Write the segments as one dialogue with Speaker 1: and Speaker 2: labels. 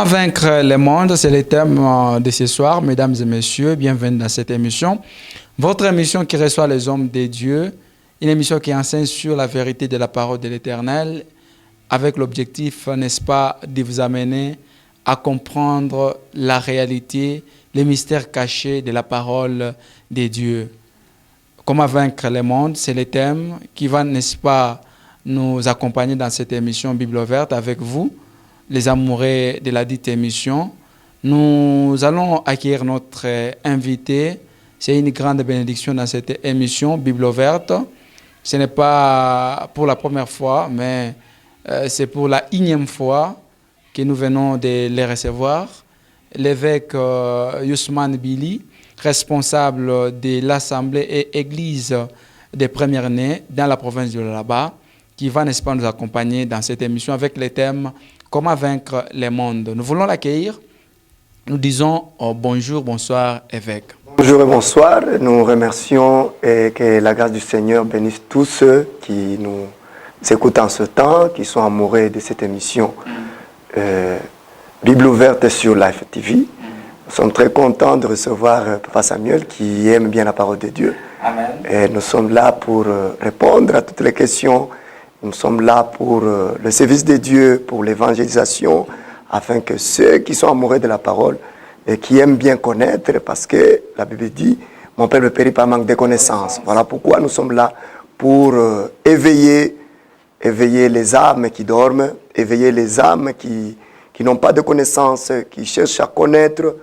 Speaker 1: Comment vaincre le monde, c'est le thème de ce soir. Mesdames et messieurs, bienvenue dans cette émission. Votre émission qui reçoit les hommes de Dieu, une émission qui enseigne sur la vérité de la parole de l'Éternel, avec l'objectif, n'est-ce pas, de vous amener à comprendre la réalité, les mystères cachés de la parole de Dieu. Comment vaincre le monde, c'est le thème qui va, n'est-ce pas, nous accompagner dans cette émission Bible ouverte avec vous, les amoureux de la dite émission. Nous allons accueillir notre invité. C'est une grande bénédiction dans cette émission Bible ouverte. Ce n'est pas pour la première fois, mais c'est pour la 1e fois que nous venons de les recevoir. L'évêque Youssoumane Billy, responsable de l'Assemblée et Église des Premières-Nées dans la province de Lualaba, qui va, n'est-ce pas, nous accompagner dans cette émission avec le thème « Comment vaincre le monde ». Nous voulons l'accueillir. Nous disons bonjour, bonsoir, évêque.
Speaker 2: Bonjour et bonsoir. Nous remercions et que la grâce du Seigneur bénisse tous ceux qui nous écoutent en ce temps, qui sont amoureux de cette émission Bible ouverte sur Life TV. Nous sommes très contents de recevoir Papa Samuel qui aime bien la parole de Dieu.
Speaker 1: Amen.
Speaker 2: Et nous sommes là pour répondre à toutes les questions. Nous sommes là pour le service de Dieu, pour l'évangélisation, afin que ceux qui sont amoureux de la parole et qui aiment bien connaître, parce que la Bible dit « Mon peuple périt par manque de connaissances ». Voilà pourquoi nous sommes là pour éveiller les âmes qui dorment, éveiller les âmes qui n'ont pas de connaissances, qui cherchent à connaître.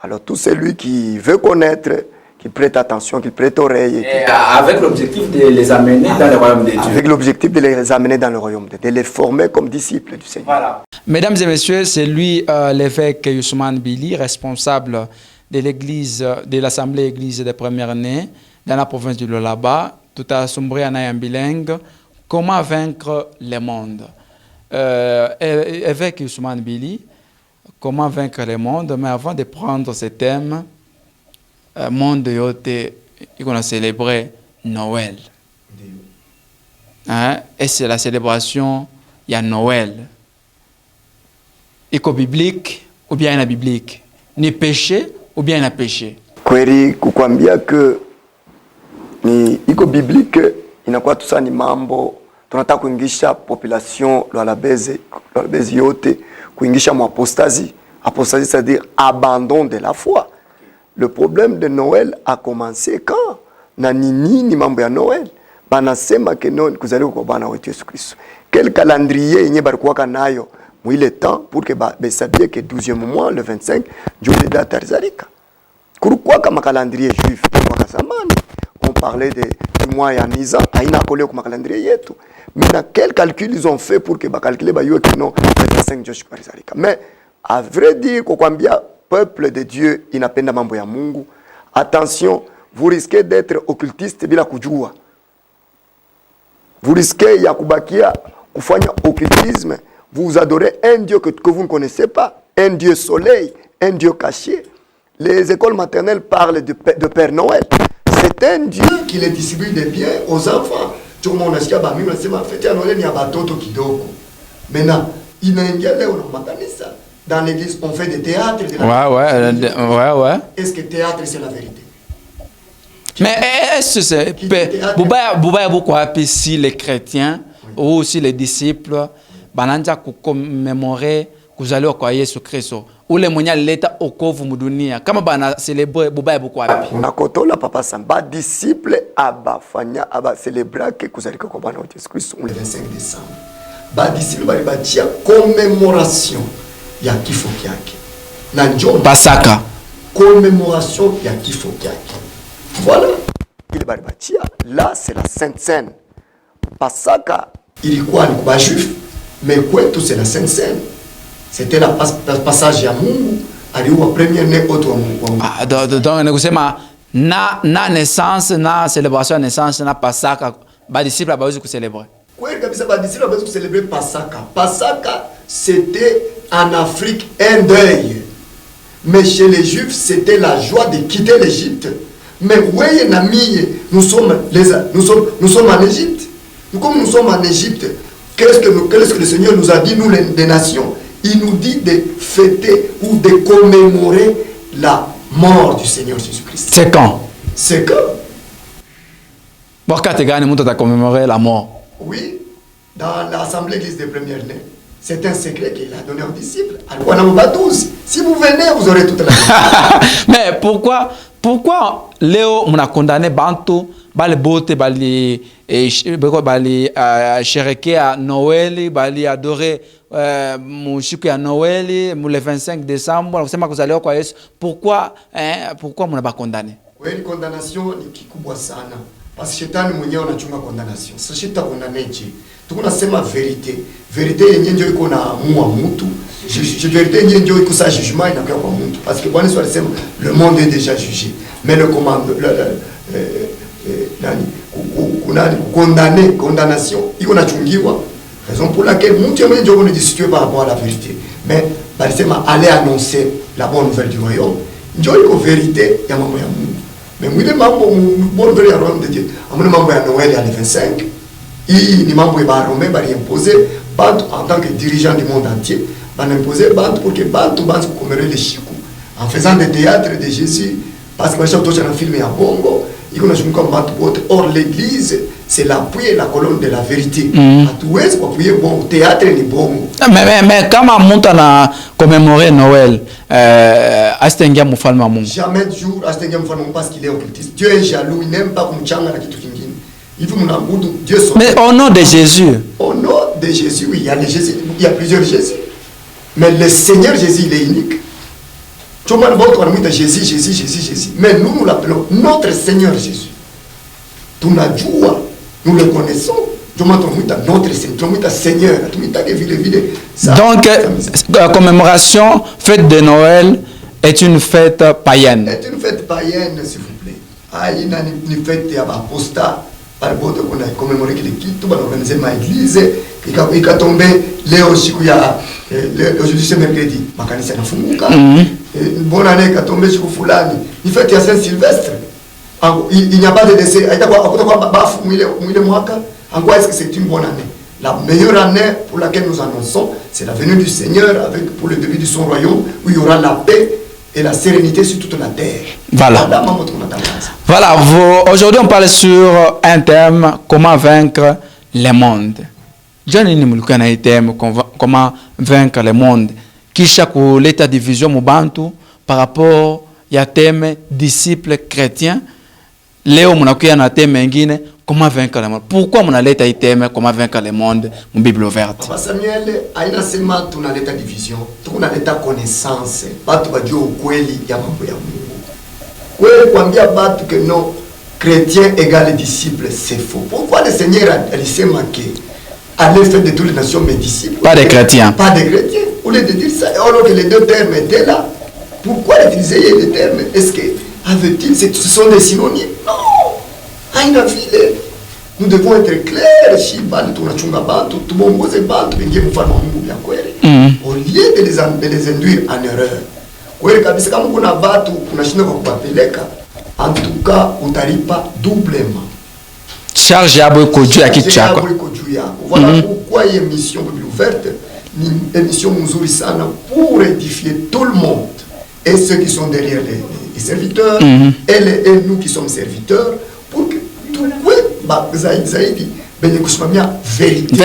Speaker 2: Alors tout celui qui veut connaître, qui prête attention, qui prête oreille.
Speaker 1: Avec l'objectif de les amener dans le royaume de Dieu.
Speaker 2: Avec l'objectif de les amener dans le royaume de Dieu, de les former comme disciples du Seigneur.
Speaker 1: Voilà. Mesdames et messieurs, c'est lui l'évêque Youssoumane Billy, responsable de l'église, de l'Assemblée Église des Premières-Nées dans la province du Lualaba, tout à sombré en bilingue. Comment vaincre le monde? Évêque Youssoumane Billy, comment vaincre le monde? Mais avant de prendre ce thème, monde yote, il a célébré Noël. Hein? Et c'est la célébration, il y a Noël. Iko biblique ou bien ina biblique? Ni péché ou bien ina péché?
Speaker 2: Kweli kukwambia que ni iko biblique inakuwa tusa ni mambo tunataka kuingisha population Lualabese yote kuingisha mu apostasie. Apostasie c'est-à-dire abandon de la foi. Le problème de Noël a commencé quand? Na nini mambo ya Noël? Banasema que non kuzaliwa kwa Bwana wetu Yesu Kristo. Quel calendrier yenye balikuwa nayo mwile temps pour que besabie que 12e mois le 25 ndio ile date alizalika. Kulikuwa kama calendrier juif kwa zamani. On parlait du mois ya Nisan, haina collé kwa calendrier yetu. Mais dans quel calcul ils ont fait pour que ba calculer ba yo que non le 25 ndio siku alizalika. Mais à vrai dire kukwambia peuple de Dieu inapenda mambo ya Mungu. Attention, vous risquez d'être occultiste bila kujua. Vous risquez ya kubakia kufanya occultisme. Vous adorez un Dieu que vous ne connaissez pas, un Dieu soleil, un Dieu caché. Les écoles maternelles parlent de Père Noël. C'est un Dieu qui les distribue des biens aux enfants. Tout le monde a dit que c'est ma fête à Noël, il y a batoto kidoko. Maintenant, il y a makanisa. Dans l'église, on fait des théâtres.
Speaker 1: Ouais.
Speaker 2: Est-ce que théâtre, c'est la vérité?
Speaker 1: Mais est-ce que c'est... Bouba beaucoup appelé si les chrétiens ou aussi les disciples, bananja commémorer que vous allez au Jésus Christ. Ou les moyens l'état au couvre mudunia. Comment bana célébrer Bouba beaucoup appelé?
Speaker 2: On a côté la papa Samba disciple aba fanya aba célébrer que vous allez au Bwana Jésus Christ le 25 décembre. Ba disciple ba tia commémoration. Ya kifo kyake. Na njo
Speaker 1: Pasaka.
Speaker 2: Commémoration ya kifo kyake. Voilà. Il baribatia. Là c'est la Sainte Seine. Pasaka ilikuwa ni kwa juif, mais kwetu c'est la Sainte Seine. C'était la passage ya Mungu aliuwa première né autre wa Mungu.
Speaker 1: Ah donc nekusema na naissance na célébration naissance na Pasaka ba disciple ba ku célébrer.
Speaker 2: Kweli kabisa ba disciple ba ku célébrer Pasaka. Pasaka c'était en Afrique un deuil. Mais chez les Juifs, c'était la joie de quitter l'Égypte. Mais oui, nous sommes en Égypte. Comme nous sommes en Égypte, qu'est-ce que le Seigneur nous a dit, nous les nations? il nous dit de fêter ou de commémorer la mort du Seigneur Jésus-Christ.
Speaker 1: C'est quand?
Speaker 2: C'est quand?
Speaker 1: Bon, quand tu gagnes, tu as commémoré la mort.
Speaker 2: Oui, dans l'Assemblée Église des Premières Nées. C'est un secret qu'il a donné aux disciples. Si vous venez, vous aurez toute la vie.
Speaker 1: Mais pourquoi Léo m'a condamné Bantu, bali bote, bali chercher à Noël, bali adorer mon chico à Noël, le 25 décembre, vous savez que vous allez quoi? Pourquoi m'a pas condamné?
Speaker 2: Oui, la condamnation ni kikubwa sana. Parce que shetani mwenyewe anachunga condamnation. Sasa shetani condamneje. Tunasema vérité. Vérité yenyewe ndio iko na muua mtu. Vérité yenyewe ndio iko sa jugement inakuwa kwa mtu. Parce que Bwana Yesu alisema le monde est déjà jugé. Mais le commande condamnation iko nachungiwa. Raison pour laquelle mtu mwenyewe ndio anajisitue par rapport à la vérité. Mais balisema aller annoncer la bonne nouvelle du royaume. Ndio iko vérité ya mambo ya Mungu. Mais mwile mambo bonne nouvelle ya royaume de Dieu. Amuna mambo ya Noël ya le 25. Il ni mambo ya Rome bari imposer bantu en tant que dirigeant du monde entier, ban imposer bantu pour que bantu bantu commémorer les chiku en faisant des théâtres de Jésus parce que chaque fois un film ya bongo, il connaît comme bantu pote. Or l'église c'est l'appui et la colonne de la vérité. Atuwezi kwa appuyer bon théâtre ni bongo.
Speaker 1: Mais kama mtu ana commémorer Noël astengia mfalme Mungu.
Speaker 2: Jamais jour astengia mfalme Mungu parce qu'il est occultiste. Dieu est jaloux, il n'aime pas kumchanga na kitu kingine. Dieu
Speaker 1: mais au nom de Jésus.
Speaker 2: Au nom de Jésus, oui, il y a plusieurs Jésus. Mais le Seigneur Jésus, il est unique. Tout le monde va Jésus, Jésus, Jésus, Jésus. Mais nous l'appelons notre Seigneur Jésus. Nous le connaissons. Notre Seigneur.
Speaker 1: Donc, la commémoration, fête de Noël, est une fête païenne.
Speaker 2: C'est une fête païenne, s'il vous plaît. Ah, il y a une fête apostat. Par rapport qu'on a commémoré que l'équipe, on a organisé ma église, il a tombé aujourd'hui c'est mercredi, ma canisse est funguka. Bonne année, il a tombé sur Fulani. Il fait à Saint-Sylvestre. Il n'y a pas de décès. En quoi est-ce que c'est une bonne année? La meilleure année pour laquelle nous annonçons, c'est la venue du Seigneur pour le début de son royaume, où il y aura la paix et la sérénité sur toute la terre.
Speaker 1: Voilà. Voilà, aujourd'hui on parle sur un thème, comment vaincre le monde. Comment vaincre le monde. Qui chaque l'état division Mubantu par rapport à thème disciples chrétiens. Léo Munakuya na thème ingine, comment vaincre le monde. Pourquoi mon l'état thème comment vaincre le monde, mon Bible ouverte.
Speaker 2: Papa Samuel, aina sema tuna l'état division, tuna l'état connaissance. Batu bajua ukweli ya mambo ya Mungu. Kweli kuambia batu que non, chrétien égale disciple, c'est faux. Pourquoi le Seigneur a laissé manquer? Allez faire de toutes les nations mes disciples.
Speaker 1: Pas de chrétiens.
Speaker 2: Pas de chrétiens. Au lieu de dire ça, alors que les deux termes étaient là, pourquoi utiliser les termes? Est-ce que, avait-il, ce sont des synonymes? Non. Aina vile. Nous devons être clairs. Si bali tunachunga bantu, tubongoze bantu, bengie mfano wa Mungu bien kweli. Au lieu de les induire en erreur. Kweli kabisa kama kuna watu unashinda kwa kuwapeleka, en tout cas utalipa doublement.
Speaker 1: Charge yabo iko juu ya kichwa chako.
Speaker 2: Voilà pourquoi il y a une mission ouverte, une émission mzuri sana pour édifier tout le monde et ceux qui sont derrière les serviteurs et nous qui sommes serviteurs pour que tout le zaidi benye kusimamia vérité.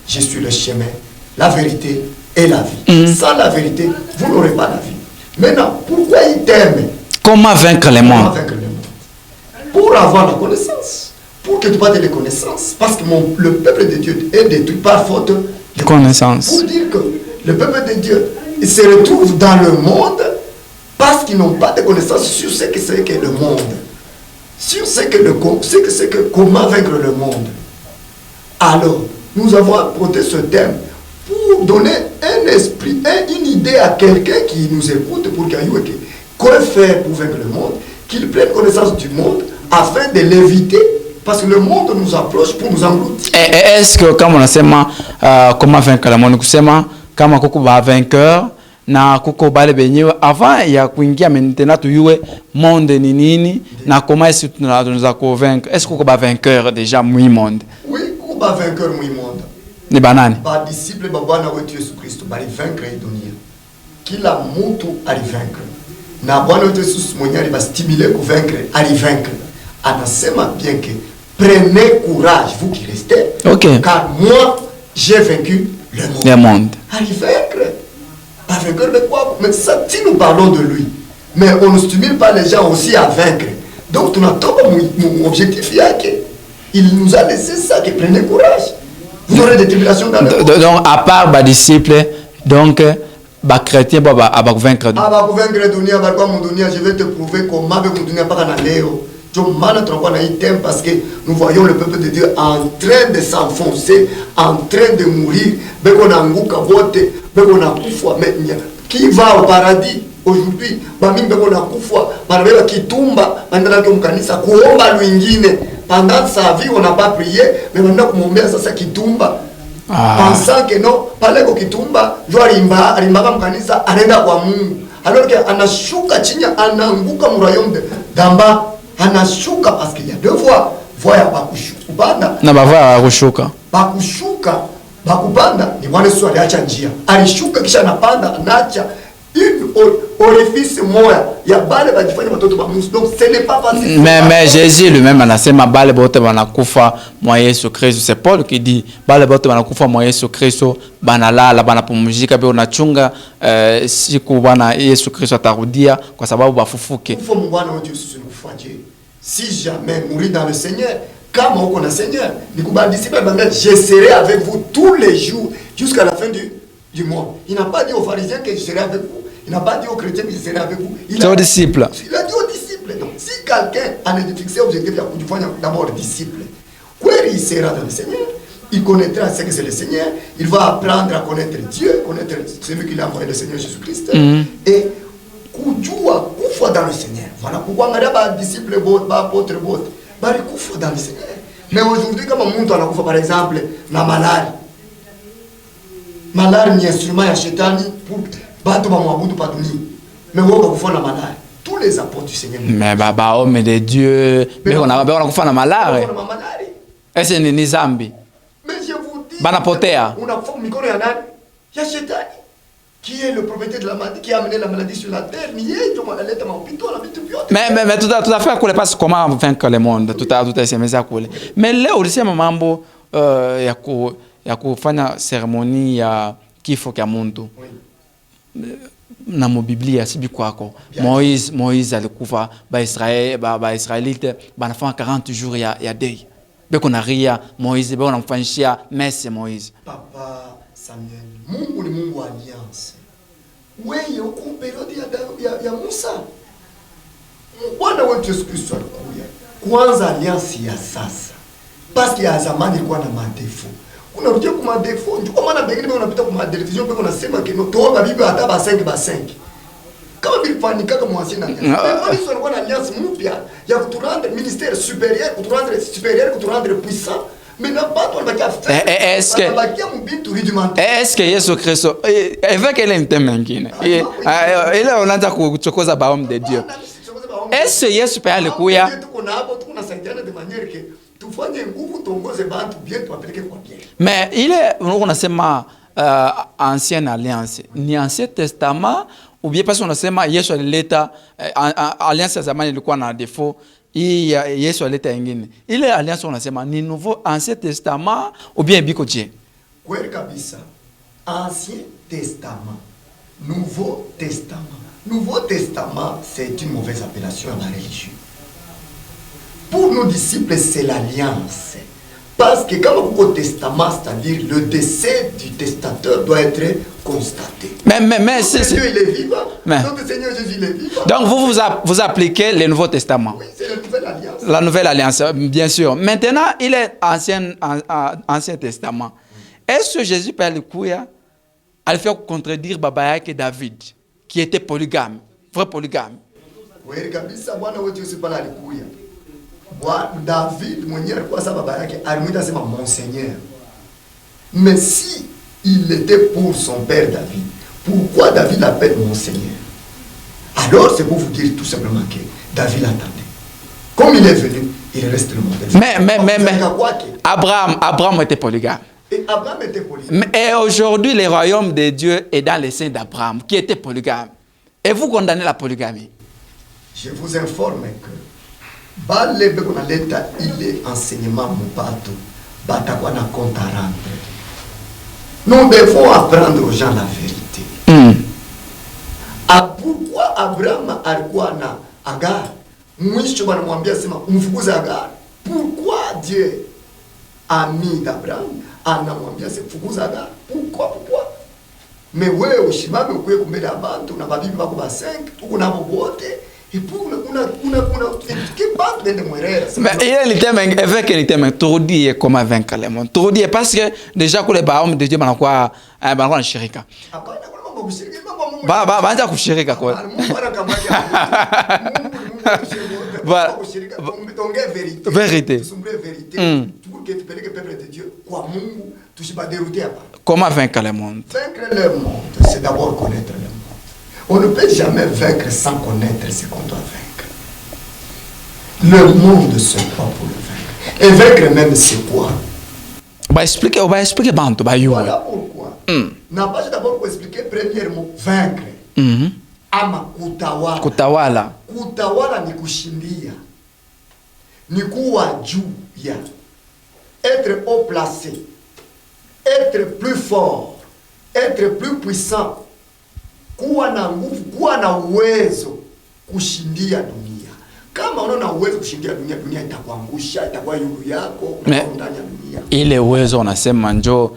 Speaker 2: Je suis le chemin, la vérité et la vie. Sans la vérité, vous n'aurez pas la vie. Maintenant, pourquoi il t'aime?
Speaker 1: Comment vaincre le monde?
Speaker 2: Pour avoir la connaissance. Pour que tu aies les connaissances. Parce que le peuple de Dieu est détruit par faute de
Speaker 1: connaissance.
Speaker 2: Pour dire que le peuple de Dieu se retrouve dans le monde parce qu'ils n'ont pas de connaissances sur ce que c'est que le monde. Sur ce que c'est que comment vaincre le monde. Alors, nous avons apporté ce thème pour donner un esprit, une idée à quelqu'un qui nous écoute pour qu'il y ait quoi faire pour vaincre le monde, qu'il prenne connaissance du monde afin de l'éviter, parce que le monde nous approche pour nous engloutir.
Speaker 1: Est-ce que comme on a comment vaincre le monde, comme koko ba vainqueur na koko bale benyewe avant ya kuingia maintenant tuyue monde ni nini na comment est-ce que nous a convaincre? Est-ce que koko ba vainqueur déjà muy monde?
Speaker 2: Oui, koko ba vainqueur muy monde.
Speaker 1: Ni banani?
Speaker 2: Ba disciple ba Bwana wetu Yesu Kristo bali vaincre dunia. Kila mtu alivaincre. Na Bwana wetu Yesu mwenyewe alibastimule kuvaincre, alivaincre. Anasema bien que prenez courage vous qui restez.
Speaker 1: OK.
Speaker 2: Car moi j'ai vaincu le monde.
Speaker 1: Le monde.
Speaker 2: Alivaincre. Pas vainqueur de quoi? Mais ça, si nous parlons de lui, mais on ne stimule pas les gens aussi à vaincre. Donc, tu n'attends pas mon objectif. Il nous a laissé ça, que prenez courage. Vous aurez des tribulations dans le monde.
Speaker 1: Donc, à part les disciples, donc, les chrétiens vont vaincre.
Speaker 2: Ah, bah, pour vaincre le dunia, bah, quoi, mon dunia, je vais te prouver comment mon dunia pas dans l'éo. Parce que nous voyons le peuple de Dieu en train de s'enfoncer, en train de mourir. Mais qui va au paradis aujourd'hui? Pendant sa vie, on n'a pas prié, mais maintenant, ça, c'est Kitumba. Pensant que non, Paleko Kitumba, alors qu'Anashuka Chinya, Ananguka Murayom d'Amba. Anashuka parce qu'il y a deux voies. Voie ya bakupanda
Speaker 1: na bava ya kushuka.
Speaker 2: Bakushuka, bakupanda ni Bwana Yesu aliacha njia. Alishuka kisha anapanda anaacha orifice moya ya bale bajifanya watoto ba Mungu. Donc ce n'est pas facile.
Speaker 1: Mais Jésus lui-même anasema bale bote banakufa mwa Yesu Kristo. C'est Paul qui dit bale bote banakufa mwa Yesu Kristo banalala banapumzika be unachunga siku bwana Yesu Kristo atarudia kwa sababu bafufuke.
Speaker 2: Kufa Bwana wetu Yesu kufaje. Si jamais mourir dans le Seigneur, comme on connaît le Seigneur, je serai avec vous tous les jours jusqu'à la fin du mois. Il n'a pas dit aux pharisiens que je serai avec vous. Il n'a pas dit aux chrétiens que je serai avec vous. Il a
Speaker 1: dit aux disciples.
Speaker 2: Il a dit aux disciples. Donc, si quelqu'un a fixé l'objectif, il faut d'abord disciple. Quand il sera dans le Seigneur, il connaîtra ce que c'est le Seigneur. Il va apprendre à connaître Dieu, connaître celui qui l'a envoyé, le Seigneur Jésus-Christ. Et kujua kufa dans le Seigneur. Voilà pourquoi on a des disciples, des apôtres, bari kufa dans le Seigneur. Mais aujourd'hui, comme on monte, on a par exemple la malaria. Malaria ni instrument ya shetani pour battre ma mwabudu pas duni. Mais on va kufa la malaria. Tous les apôtres du Seigneur.
Speaker 1: Mais baba homme de Dieu, mais on a kufa la malaria. Est-ce que ni zambi?
Speaker 2: Mais je vous dis.
Speaker 1: Banapotea.
Speaker 2: On a fait mikono ya nani? Ya shetani. Qui est le propriétaire de la maladie, qui a amené la maladie sur la terre,
Speaker 1: mais tout à fait cool parce comment vaincre le monde tout à semeza cool mais là aussi mambo ya kufanya cérémonie ya kifo kya muntu na Biblia sibi kwako Moïse alikufa ba Israelite banafanya 40 jours ya day beko na ria Moïse beko namfanyishia messe Moïse
Speaker 2: papa Samuel Mungu ni Mungu wa alliance. Wewe uko periodi ya Musa. Bwana wetu Yesu Kristo alikuja. Kwanza alliance ya sasa. Parce que ya zamani ilikuwa na madefo. Kuna rudia kwa madefo. Ndio maana bengine unapita kwa television peko unasema ke no toa Biblia hata ba 5 kama vilifanyika kama ancien alliance. Mais on alikuwa na alliance mpya ya kuturendre ministère supérieur, kuturendre puissant. Est-ce
Speaker 1: que Yesu Kristo avec elle est mengine ile unaanza kuchokoza baom de Dieu est-ce que Yesu pia alikuya mais ile unasema ancienne alliance ni ancien testament ou bien parce qu'on nasema Yesu alileta alliance ya zamani ilikuwa na défaut hii Yesu aleta ingine ile alliance unasema ni nouveau ancien testament ou bien biko je
Speaker 2: kweli kabisa ancien testament nouveau testament c'est une mauvaise appellation à la religion pour nos disciples c'est l'alliance parce que comme au testament c'est-à-dire le décès du testateur doit être constaté
Speaker 1: mais c'est
Speaker 2: Dieu il est vivant donc le Seigneur Jésus il est vivant
Speaker 1: donc vous appliquez le nouveau testament
Speaker 2: oui c'est la nouvelle alliance
Speaker 1: la nouvelle alliance bien sûr maintenant il est ancien testament est-ce que Jésus par le coup a fait contredire baba yake David qui était polygame vrai polygame
Speaker 2: oui kabisa bwana wetu Yesu pala alikuya David mwenyewe kwa sababu baba yake alimwita sema monseigneur mais si il était pour son père David pourquoi David l'appelle monseigneur alors c'est pour vous dire tout simplement que David attendait comme il est venu il reste le modèle
Speaker 1: mais Abraham était polygame
Speaker 2: Et Abraham était polygame.
Speaker 1: Et aujourd'hui, le royaume de Dieu est dans les seins d'Abraham, qui était polygame. Et vous condamnez la polygamie.
Speaker 2: Je vous informe que balebe kuna leta ile enseignement mupato batakwa na compte à rendre. Nous devons apprendre aux gens la vérité. Pourquoi Abraham alikuwa na Agar? Mwisho banamwambia sema umfukuze Agar. Pourquoi Dieu ami d'Abraham anamwambia sema fukuza Agar? Pourquoi? Mais wewe ushimame ukwe kumbele abantu na babibi bako ba 5 uko nabo bote. Et pour
Speaker 1: il était avec il était tourdi comment vaincre le monde. Tourdi parce que déjà que les barons de Dieu banakuwa banakuwa shirika. Banja kushirika kwa. Voilà. Vérité. Comment vaincre le monde?
Speaker 2: Vaincre le monde, c'est d'abord connaître le monde. On ne peut jamais vaincre sans connaître ce qu'on doit vaincre. Le monde se bat pour le vaincre. Et vaincre même, c'est quoi?
Speaker 1: On va expliquer Bantu.
Speaker 2: Voilà pourquoi. N'a pas d'abord pour expliquer premièrement vaincre. Ama kutawala.
Speaker 1: Kutawala.
Speaker 2: Kutawala ni kushindia. Ni kuwa juu ya. Être haut placé. Être plus fort. Être plus puissant. Kuwa na nguvu, kuwa na uwezo kushindia dunia. Kama unaona uwezo kushindia dunia, dunia itakuangusha, itakuwa yulu yako, unakuwa ndani ya dunia.
Speaker 1: Ile uwezo unasema njo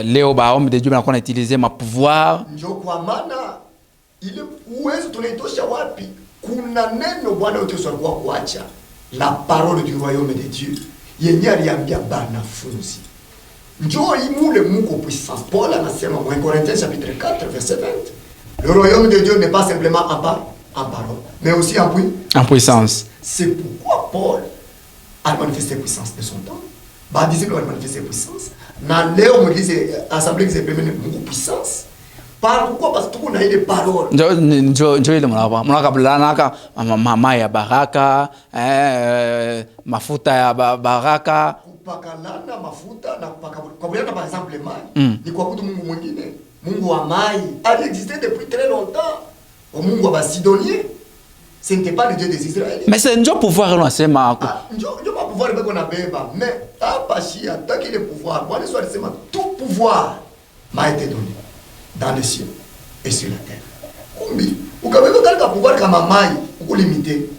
Speaker 1: leo baombe de Dieu banakuwa utiliser ma pouvoir.
Speaker 2: Njo kwa maana ile uwezo tunaitosha wapi? Kuna neno Bwana wetu Yesu alikuwa kuacha, la parole du royaume de Dieu. Yenye aliambia banafunzi. Njo imule muko puissance. Paul anasema dans 1 Corinthiens chapitre 4 verset 20. Le royaume de Dieu n'est pas simplement en parole, mais aussi en puissance. C'est pourquoi Paul a manifesté puissance de son temps. Bah disciple a manifesté puissance. Dans Léo me disait assemblée qui s'est permis muko puissance. Pourquoi? Parce que tout a eu des paroles.
Speaker 1: Njo ile mnaka mama ya baraka, mafuta ya baraka.
Speaker 2: Kupakalana mafuta na kupakalana par exemple mai ni kwa kutu Mungu mwingine, Mungu wa mai a existé depuis très longtemps. Au Mungu wa Sidoniens, ce n'était pas le Dieu des Israélites.
Speaker 1: Mais c'est njo pouvoir unasema
Speaker 2: njo pas pouvoir beko na beba, mais hapa shia taki le pouvoir. Bwana Yesu alisema tout pouvoir m'a été donné dans les cieux et sur la terre. Kumbi ukabeba kalika pouvoir kama mai ukulimite.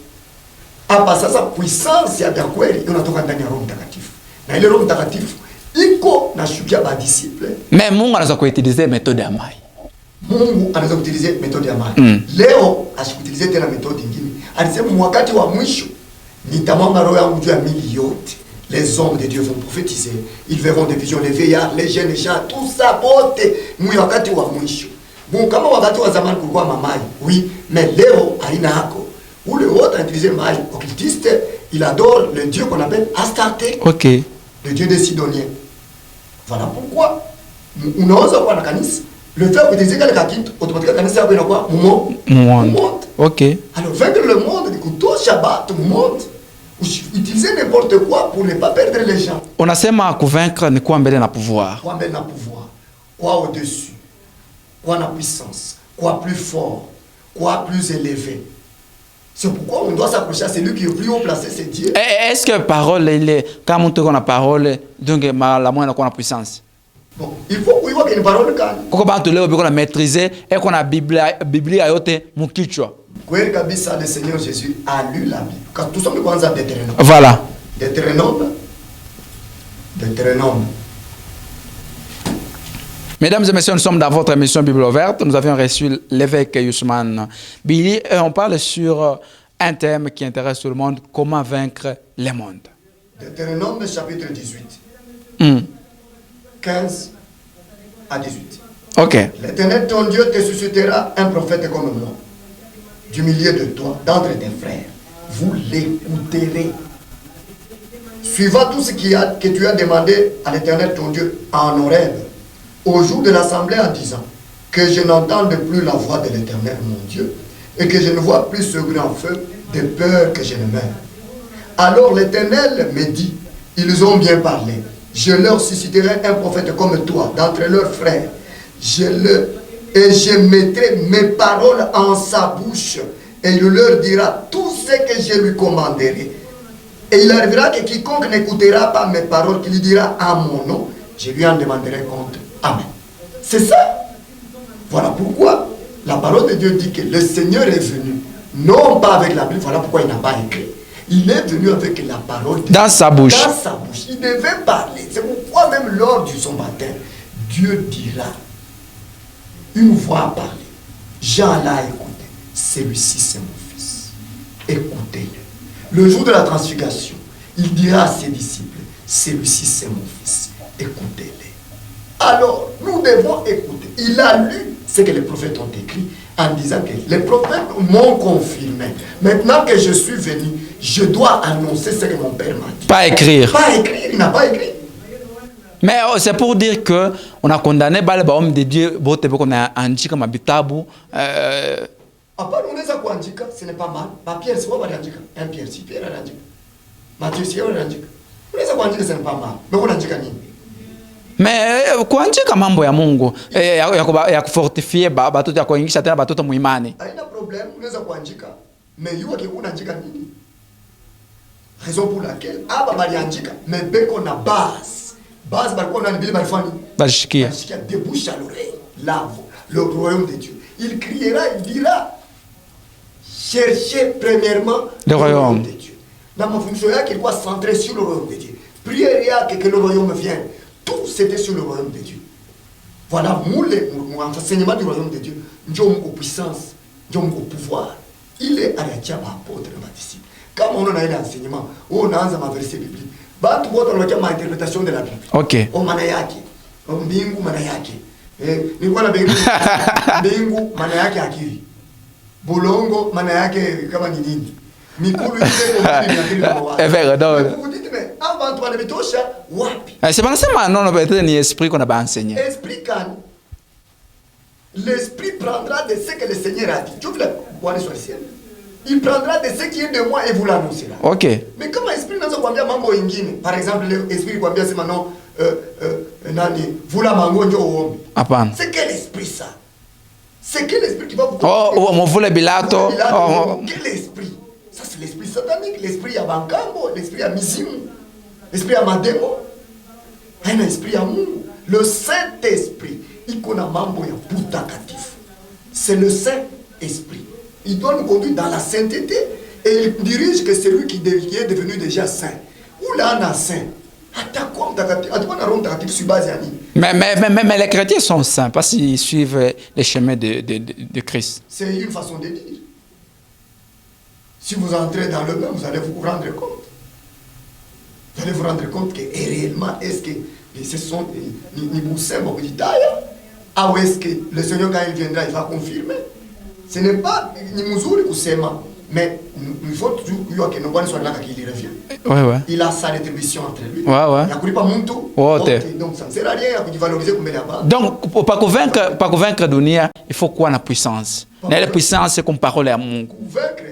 Speaker 2: Hapa sasa puissance ya kweli inatoka ndani ya Roho Mtakatifu. Na ile Roho Mtakatifu iko na shukia ba disciple.
Speaker 1: Mais Mungu anaweza kuutiliser méthode ya mai.
Speaker 2: Mungu anaweza kuutiliser méthode ya mai. Leo ashikutilize tena méthode nyingine. Alisema wakati wa mwisho nitamwanga roho yangu juu ya mili yote. Les hommes de Dieu vont prophétiser, ils verront des visions, les vieillards, les jeunes, les gens, tout ça bote ni wakati wa mwisho. Mungu kama wakati wa zamani kulikuwa mamai, oui, mais leo haina hako. Où le autre a utilisé mal occultiste, il adore le dieu qu'on appelle Astarté.
Speaker 1: Ok.
Speaker 2: Le dieu des Sidoniens. Voilà pourquoi unaweza kuwa na kanisa. Le fait d'utiliser quelqu'un qui automatiquement kanisa yako inakuwa monde.
Speaker 1: Ok.
Speaker 2: Alors vaincre le monde, du coup, tout Shabbat, tout le monde, utiliser n'importe quoi pour ne pas perdre les gens.
Speaker 1: Unasema convaincre ni kuwa mbele na pouvoir.
Speaker 2: Quoi mbele na pouvoir. Quoi au-dessus. Quoi na puissance. Quoi plus fort. Quoi plus élevé. C'est pourquoi on doit s'accrocher à celui qui est plus haut placé, c'est Dieu.
Speaker 1: Est-ce que parole, quand on te connaît la parole, donc la moindre qu'on a puissance?
Speaker 2: Bon, il faut qu'il y ait une parole quand
Speaker 1: Pourquoi on doit maîtriser et qu'on a Bible à yote mukichwa?
Speaker 2: Kweli kabisa, le Seigneur Jésus a lu la Bible. Quand tout sommes kwanza Deutéronome.
Speaker 1: Voilà.
Speaker 2: Deutéronome.
Speaker 1: Mesdames et messieurs, nous sommes dans votre émission Bible ouverte. Nous avions reçu l'évêque Yousman Billy et on parle sur un thème qui intéresse tout le monde, comment vaincre le monde.
Speaker 2: Deutéronome chapitre 18. 15 à 18.
Speaker 1: Ok.
Speaker 2: L'Éternel ton Dieu te suscitera un prophète comme moi, du milieu de toi, d'entre tes frères. Vous l'écouterez. Suivant tout ce que tu as demandé à l'Éternel ton Dieu en Horeb, au jour de l'assemblée en disant que je n'entende plus la voix de l'Éternel mon Dieu et que je ne vois plus ce grand feu de peur que je ne meure. Alors l'Éternel me dit, ils ont bien parlé. Je leur susciterai un prophète comme toi, d'entre leurs frères. Et je mettrai mes paroles en sa bouche, et il leur dira tout ce que je lui commanderai. Et il arrivera que quiconque n'écoutera pas mes paroles, qu'il dira à mon nom, je lui en demanderai compte. Amen. C'est ça. Voilà pourquoi la parole de Dieu dit que le Seigneur est venu, non pas avec la Bible, voilà pourquoi il n'a pas écrit. Il est venu avec la parole de Dieu.
Speaker 1: Dans sa bouche.
Speaker 2: Dans sa bouche. Il devait parler. C'est pourquoi même lors de son baptême, Dieu dira, une voix a parlé. Jean l'a écouté. Celui-ci, c'est mon fils. Écoutez-le. Le jour de la transfiguration, il dira à ses disciples, celui-ci, c'est mon fils. Écoutez-le. Alors, nous devons écouter. Il a lu ce que les prophètes ont écrit en disant que les prophètes m'ont confirmé. Maintenant que je suis venu, je dois annoncer ce que mon père m'a dit.
Speaker 1: Pas écrire.
Speaker 2: Pas écrire, il n'a pas écrit.
Speaker 1: Mais c'est pour dire que on a condamné les hommes de Dieu, qu'on a anti comme habitabu.
Speaker 2: À part nous les aquandica, ce n'est pas mal. Ma Pierre, c'est pas l'andica. Un Pierre, si Pierre a l'andica. Matthieu, c'est l'andica. Nous les aquandica, ce n'est pas mal. Mais on l'andica ni.
Speaker 1: Mais kuandika mambo ya Mungu ya kufortifie batoto ya kuingisha tena batoto muimani.
Speaker 2: Haina problème, unaweza kuandika. Mais yuko ke unaandika nini? Raison pour laquelle aba baliandika mais beko na base. Base balikuwa na Biblia balifanya.
Speaker 1: Bashikia.
Speaker 2: Bashikia de bouche à l'oreille. Là, le royaume de Dieu. Il criera, il dira cherchez premièrement
Speaker 1: le royaume
Speaker 2: de Dieu. Dans ma fonction yake ilikuwa centré sur le royaume de Dieu. Prière yake que le royaume vienne. Tout c'était sur le royaume de Dieu. Voilà, mon enseignement du royaume de Dieu, nous avons puissance, nous avons pouvoir. Il est à la diable apôtre ma disciple. Comme on a un enseignement, on a un verset biblique. Bah, tu vois, on a une interprétation de la Bible.
Speaker 1: Ok.
Speaker 2: On manayaki, on bingu manayaki. Ni quoi la bingu manayaki akiri. Bolongo manayaki kama ni nini. Mikulu
Speaker 1: est vrai, non. C'est pas seulement non, peut-être ni esprit qu'on a enseigné.
Speaker 2: Esprit quand l'esprit prendra de ce que le Seigneur a dit. Tu veux voir sur le ciel. Il prendra de ce qui est de moi et vous l'annoncera.
Speaker 1: Ok.
Speaker 2: Mais comment l'esprit n'a pas bien mambo ingine? Par exemple, l'esprit quoi bien c'est maintenant nani vous la mango ndio. C'est quel esprit ça? C'est quel esprit qui va vous
Speaker 1: Oh, mon voulait bilato.
Speaker 2: Quel esprit? Ça c'est l'esprit satanique, l'esprit à Bangambo, l'esprit à Mizimu, l'esprit à Mademo, un esprit à Mungu. Le Saint-Esprit, il connaît mambo ya putakatif. C'est le Saint-Esprit. Il doit nous conduire dans la sainteté et il dirige que c'est lui qui est devenu déjà saint. Où là on a saint?
Speaker 1: Mais les chrétiens sont saints parce qu'ils suivent les chemins de Christ.
Speaker 2: C'est une façon de dire. Si vous entrez dans le bain, vous allez vous rendre compte. Vous allez vous rendre compte que réellement, est-ce que ce sont ni Boussem ou Ditaya? Ah, ou est-ce que le Seigneur, quand il viendra, il va confirmer? Ce n'est pas ni Mouzouri ou Sema, mais il faut toujours que nous voyons là qu'il revient.
Speaker 1: Ouais, ouais.
Speaker 2: Il a sa rétribution entre lui.
Speaker 1: Ouais, ouais.
Speaker 2: Il n'y a pas Muntu. Donc ça ne sert à rien de valoriser comme là-bas.
Speaker 1: Donc, pour pas convaincre Dunia, il faut quoi la puissance? La puissance, c'est comme parole à Mungu.
Speaker 2: Convaincre.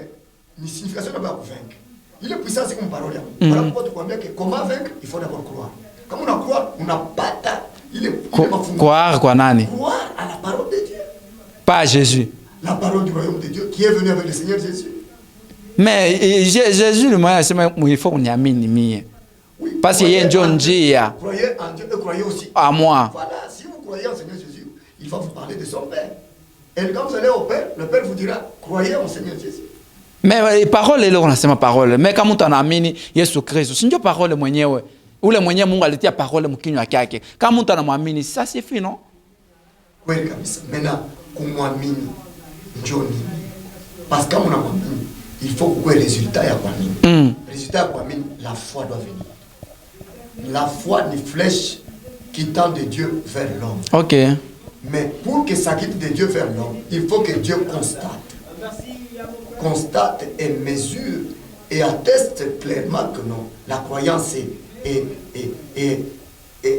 Speaker 2: Une signification de convaincre. Il est puissant, c'est comme parole. Voilà pourquoi tu crois bien que comment vaincre, il faut d'abord croire. Comme on a croire, on n'a pas ta. Il est
Speaker 1: croire quoi, nani?
Speaker 2: Croire à la parole de Dieu.
Speaker 1: Pas à Jésus.
Speaker 2: La parole du royaume de Dieu qui est venu avec le Seigneur Jésus.
Speaker 1: Mais Jésus, le moyen, c'est il faut qu'on y amène. Oui, parce qu'il y a un John J.
Speaker 2: Croyez en Dieu et croyez aussi.
Speaker 1: À moi.
Speaker 2: Voilà, si vous croyez en Seigneur Jésus, il va vous parler de son Père. Et quand vous allez au Père, le Père vous dira, croyez en Seigneur Jésus.
Speaker 1: Mais parole leo unasema parole. Mais kama mtu anaamini Yesu Kristo, si ndio parole mwenyewe. Ule mwenyewe Mungu alitia parole mkinywa chake. Kama mtu anamwamini, ça c'est fini, non?
Speaker 2: Kweli kabisa. Maintenant, kumwamini njoo nini? Parce que kama unamwamini, il faut que résultat ya kuamini. Résultat ya kuamini, la foi doit venir. La foi ni flèche qui tend de Dieu vers l'homme.
Speaker 1: OK.
Speaker 2: Mais pour que ça quitte de Dieu vers l'homme, il faut que Dieu constate et mesure et atteste clairement que non, la croyance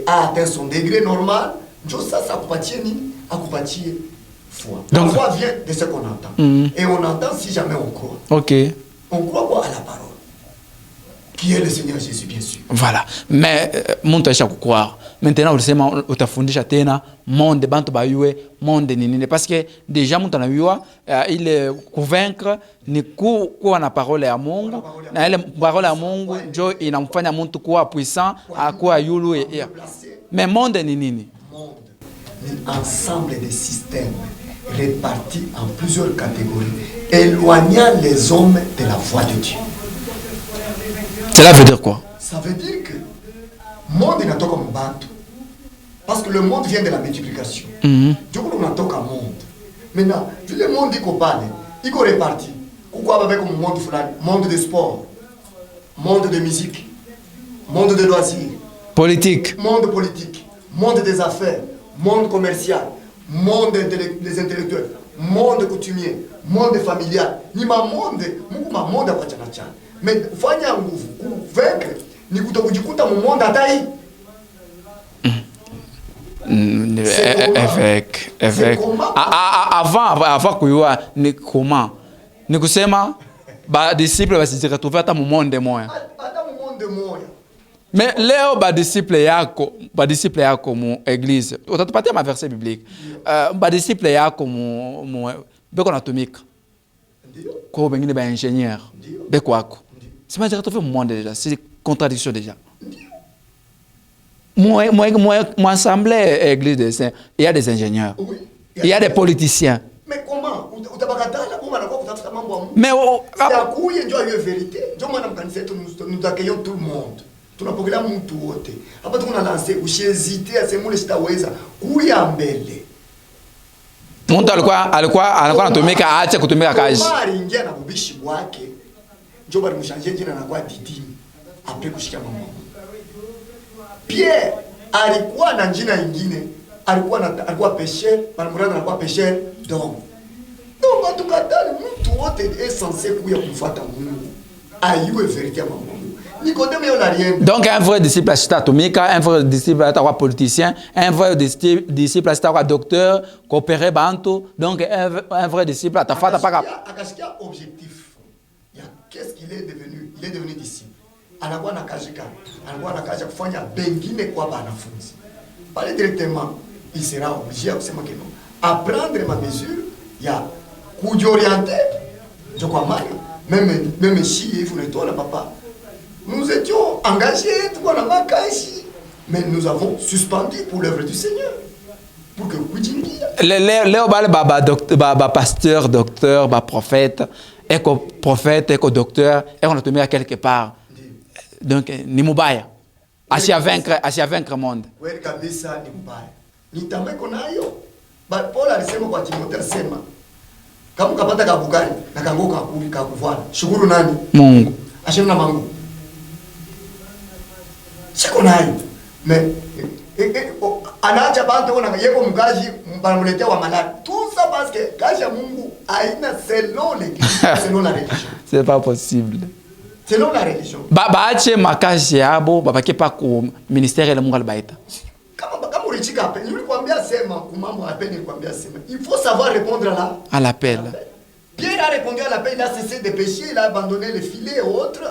Speaker 2: a atteint son degré normal. Ça akupatie foi. La foi vient de ce qu'on entend. Et on entend si jamais on croit.
Speaker 1: OK.
Speaker 2: On croit quoi à la parole qui est le Seigneur Jésus, bien sûr.
Speaker 1: Voilà. Mais muntu aisha kukwara. Maintenant ulisema utafundisha tena monde bantu bayue monde ni nini parce que déjà muntu anayua il est convaincre ni kuwa na parole ya Mungu na ile parole ya Mungu ndio inamfanya muntu kuwa puissant akuwa yulu mais monde ni nini?
Speaker 2: Monde ni ensemble de systèmes répartis en plusieurs catégories éloignant les hommes de la voie de Dieu.
Speaker 1: Cela veut dire quoi?
Speaker 2: Ça veut dire que monde inatoka mbantu. Parce que le monde vient de la multiplication. Du coup, on attend qu'un monde. Maintenant, vu le monde iko pale, iko réparti. Pourquoi avec un monde fulani, monde de sport, monde de musique, monde de loisirs,
Speaker 1: politique,
Speaker 2: monde des affaires, monde commercial, monde des intellectuels, monde coutumier, monde familial. Ni ma monde, mungu ma monde apachana chana. Mais fanya nguvu kuvaincre ni kutokujikuta mu monde atai.
Speaker 1: Avec avant kuyua ni comment ni kusema ba disciple basijikatuva hata mu monde moya mais leo ba disciple yako mu église utatupatia ma verset biblique ba disciple yako mu beko natumika kwa bengine ba ingénieur beko wako sima jikatuva mu monde déjà c'est contradiction déjà. Moi, assemblée église de Saint, il y a des ingénieurs, oui, il y a des politiciens.
Speaker 2: Mais comment?
Speaker 1: Mais
Speaker 2: nous accueillons tout le monde. Tunapokea mtu wote. Hapa tuko na lancer ushezite asemule sitaweza kuya mbele.
Speaker 1: Mtu alikuwa anatumika aache kutumika kazi.
Speaker 2: Mari ingia na bubishi wake. Njoo bali mshanje jina na kwa didini. Après kushika mama. Pierre alikuwa na njina nyingine, alikuwa pécheur, Paul alikuwa pécheur d'homme. Donc en tout cas, mtu wote est censé kuya kumfuata Mungu. Ayue vérité ya Mungu. Nicodème yo la rien.
Speaker 1: Donc un vrai disciple atomica, un vrai disciple atakuwa politicien, un vrai disciple atakuwa docteur, coopérer bantu. Donc un vrai disciple atafata paka
Speaker 2: akasikia objectif. Qu'est-ce qu'il est devenu? Il est devenu disciple. Anakuwa na kazi kufanya bengine kwa banafunzi. Pale directement, il sera obligé à kusema que non. À prendre ma mesure, ya kujiorienter. Je crois mal. Même si vous n'êtes pas là, papa. Nous étions engagés, mais nous avons suspendu pour l'œuvre du Seigneur. Pour que vous disiez.
Speaker 1: Léo baba pasteur, docteur, prophète, éco-docteur, et on a tombé à quelque part. Donc, ni mubaya. Asia vaincre le monde.
Speaker 2: Oui, kabisa ni mubaya. Nitameko nayo. Paul alisema kwa Timotheo sema. Kama ukapata kabukani na kangoka kakuvana. Shukuru nani?
Speaker 1: Mungu.
Speaker 2: Ashemu na Mungu. Siko nayo. Mais anaacha bantu wana yeko mkaji mbanamuletea wa malaki. Tout ça parce que kazi ya Mungu haina selon la religion.
Speaker 1: C'est pas possible.
Speaker 2: Selon la religion.
Speaker 1: Baache makazi yabo babake pa ku ministère ile Mungu alibaita.
Speaker 2: Kama ulichika hapa, nilikwambia sema kumambo hapa nilikwambia sema. Il faut savoir répondre à
Speaker 1: l'appel.
Speaker 2: Pierre a répondu à l'appel, il a cessé de pécher, il a abandonné les filets et autres.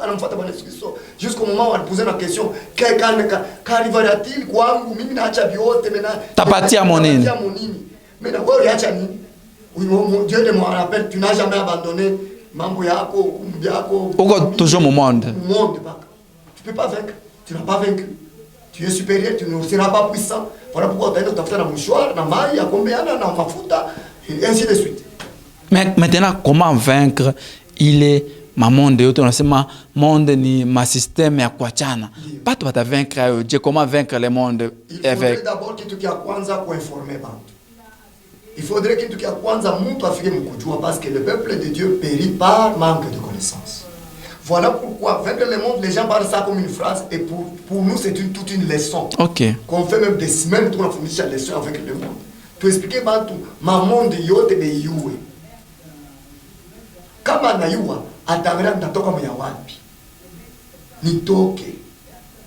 Speaker 2: Jusqu'au moment où on posait la question, qu'arrivera-t-il kwangu mimi naacha biote maintenant
Speaker 1: tapatia monini.
Speaker 2: Maintenant wewe uliacha nini? Dieu de moi rappelle, tu n'as jamais abandonné mambo yako, kumbi yako.
Speaker 1: Uko toujours au monde.
Speaker 2: Monde baka. Tu peux pas vaincre, tu n'as pas vaincu. Tu es supérieur, tu ne seras pas puissant. Voilà pourquoi tu as tafuta na mouchoir, na mai ya kombeana na mafuta et ainsi de suite.
Speaker 1: Mais maintenant, comment vaincre? Il est ma monde yote unasema monde ni ma système ya kuachana. Pas tu vas vaincre Dieu, comment vaincre le monde
Speaker 2: avec. Il faudrait d'abord kitu kia kwanza kuinformer bantu. Il faudrait kitu kia kwanza mtu afike mkujua parce que le peuple de Dieu périt par manque de connaissance. Voilà pourquoi vaincre le monde, les gens parlent ça comme une phrase et pour nous c'est toute une leçon.
Speaker 1: OK.
Speaker 2: Qu'on fait même des semaines pour fournir cette leçon avec le monde. Tu expliquer bantu ma monde yote be yuwe. Kama nayua atavera natoka mwa wapi nitoke